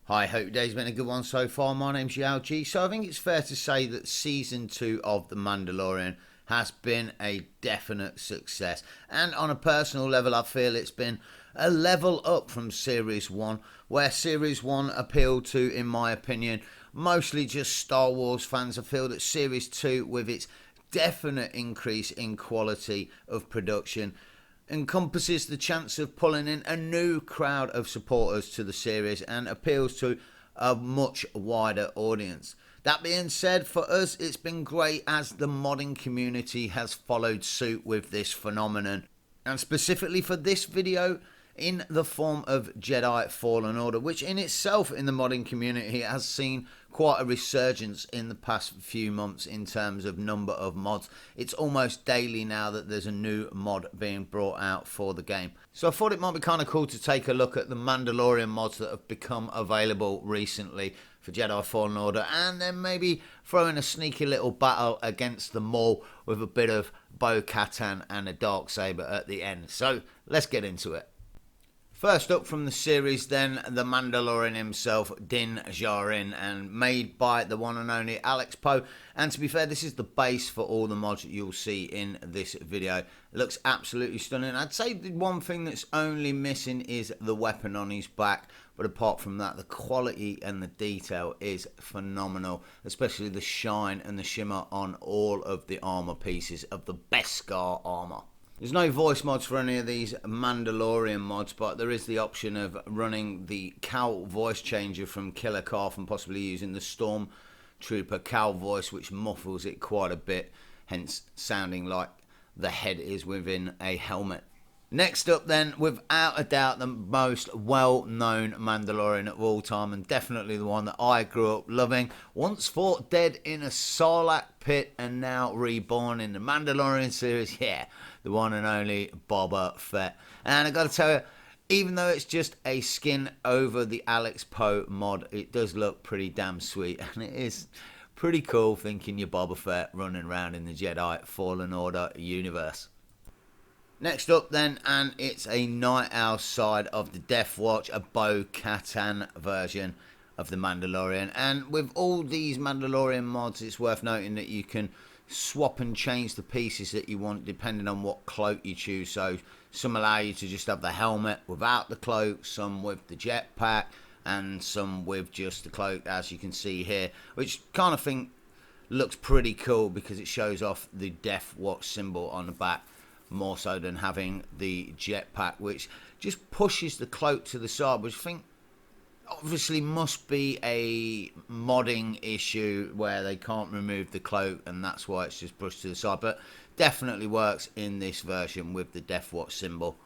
Hi, hope your day's been a good one so far. My name's Yao G. So I think it's fair to say that Season 2 of The Mandalorian has been a definite success. And on a personal level, I feel it's been a level up from Series 1, where Series 1 appealed to, in my opinion, mostly just Star Wars fans. I feel that Series 2, with its definite increase in quality of production, encompasses the chance of pulling in a new crowd of supporters to the series and appeals to a much wider audience. That being said, for us it's been great as the modding community has followed suit with this phenomenon, and specifically for this video in the form of Jedi Fallen Order, which in itself in the modding community has seen quite a resurgence in the past few months in terms of number of mods. It's almost daily now that there's a new mod being brought out for the game. So I thought it might be kind of cool to take a look at the Mandalorian mods that have become available recently for Jedi Fallen Order, and then maybe throw in a sneaky little battle against them all with a bit of Katan and a darksaber at the end. So let's get into it. First up from the series then, the Mandalorian himself, Djarin, and made by the one and only alexpo. And to be fair, this is the base for all the mods that you'll see in this video. It looks absolutely stunning. I'd say the one thing that's only missing is the weapon on his back. But apart from that, the quality and the detail is phenomenal, especially the shine and the shimmer on all of the armor pieces of the Beskar armor. There's no voice mods for any of these Mandalorian mods, but there is the option of running the Cal voice changer from Killer Calf and possibly using the Stormtrooper Cal voice, which muffles it quite a bit, hence sounding like the head is within a helmet. Next up then, without a doubt, the most well-known Mandalorian of all time, and definitely the one that I grew up loving. Once fought dead in a Sarlacc pit and now reborn in the Mandalorian series. Yeah, the one and only Boba Fett. And I gotta tell you, even though it's just a skin over the alexpo mod, it does look pretty damn sweet, and it is pretty cool thinking you're Boba Fett running around in the Jedi Fallen Order universe. Next up then, and it's a Night Owl side of the Death Watch, a Katan version of the Mandalorian. And with all these Mandalorian mods, it's worth noting that you can swap and change the pieces that you want depending on what cloak you choose. So some allow you to just have the helmet without the cloak, some with the jetpack, and some with just the cloak, as you can see here, which kind of thing looks pretty cool because it shows off the Death Watch symbol on the back, more so than having the jetpack, which just pushes the cloak to the side, which I think obviously must be a modding issue where they can't remove the cloak, and that's why it's just pushed to the side, but definitely works in this version with the Death Watch symbol.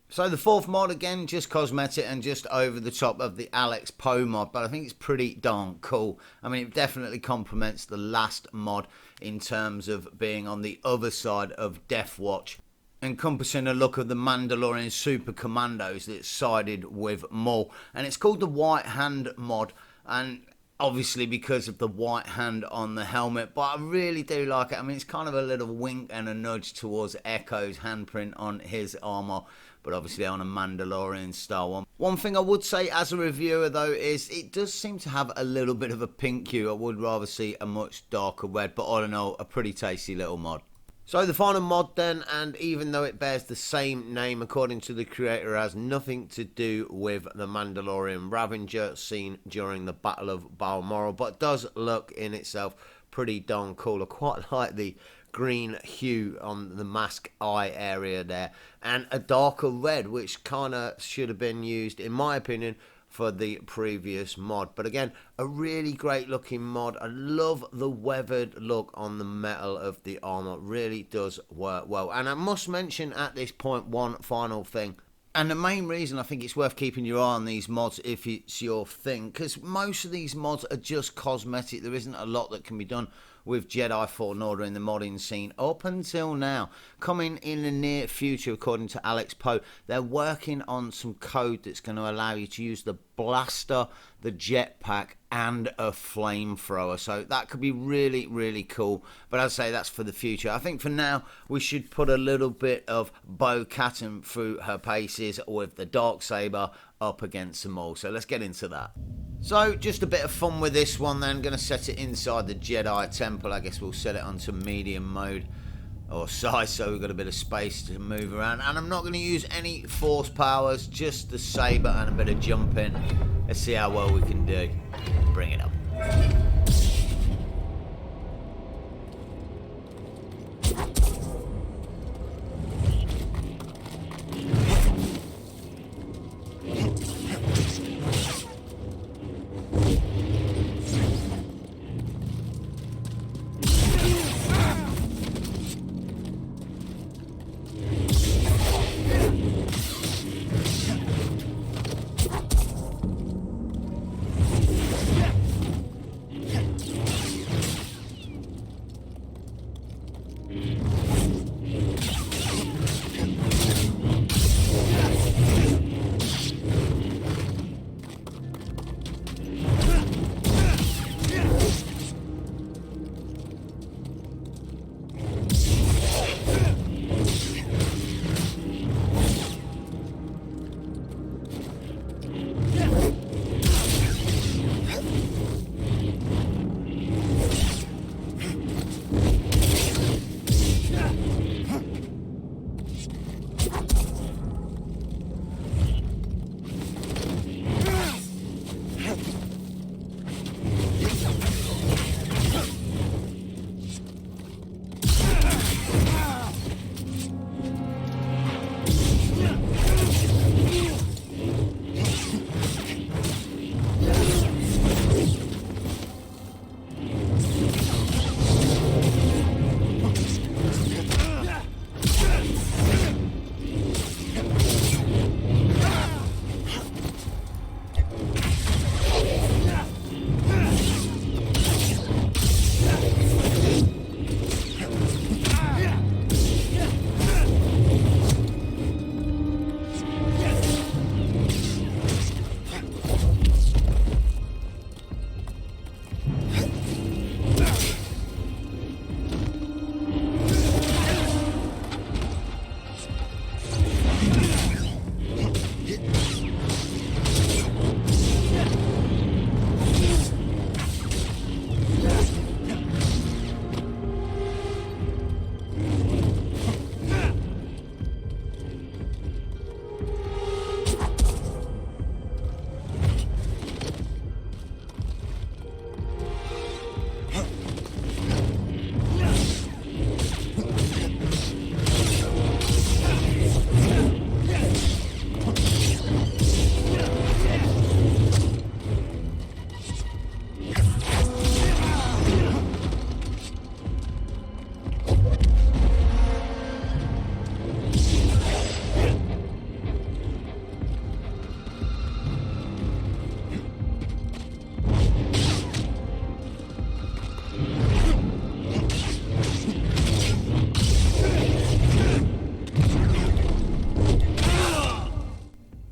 So the fourth mod, again, just cosmetic and just over the top of the alexpo mod, but I think it's pretty darn cool. I mean, it definitely complements the last mod in terms of being on the other side of Death Watch, encompassing a look of the Mandalorian super commandos that sided with Maul. And it's called the White Hand mod, and obviously because of the white hand on the helmet, but I really do like it. I mean, it's kind of a little wink and a nudge towards Echo's handprint on his armor, but obviously on a Mandalorian style one. One thing I would say as a reviewer though is it does seem to have a little bit of a pink hue. I would rather see a much darker red, but all in all, a pretty tasty little mod. So the final mod then, and even though it bears the same name according to the creator, has nothing to do with the Mandalorian Ravenger seen during the Battle of Balmoral, but does look in itself pretty darn cool. I quite like the green hue on the mask eye area there, and a darker red, which kind of should have been used, in my opinion, for the previous mod. But again, a really great looking mod. I love the weathered look on the metal of the armor. Really does work well. And I must mention at this point one final thing, and the main reason I think it's worth keeping your eye on these mods if it's your thing, because most of these mods are just cosmetic. There isn't a lot that can be done with Jedi Fallen Order in the modding scene up until now. Coming in the near future, according to alexpo, they're working on some code that's going to allow you to use the blaster, the jetpack, and a flamethrower. So that could be really, really cool. But I'd say that's for the future. I think for now, we should put a little bit of Katan through her paces with the darksaber up against them all. So let's get into that. So, just a bit of fun with this one then. Going to set it inside the Jedi temple. I guess we'll set it onto medium mode or size, so we've got a bit of space to move around. And I'm not going to use any force powers, just the saber and a bit of jumping. Let's see how well we can do. Bring it up.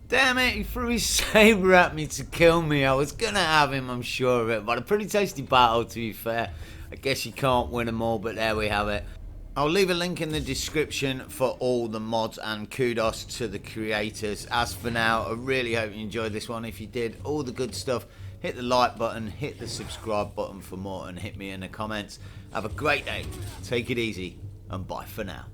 Damn it, he threw his saber at me to kill me. I was going to have him, I'm sure of it. But a pretty tasty battle, to be fair. I guess you can't win them all, but there we have it. I'll leave a link in the description for all the mods, and kudos to the creators. As for now, I really hope you enjoyed this one. If you did, all the good stuff, hit the like button, hit the subscribe button for more, and hit me in the comments. Have a great day, take it easy, and bye for now.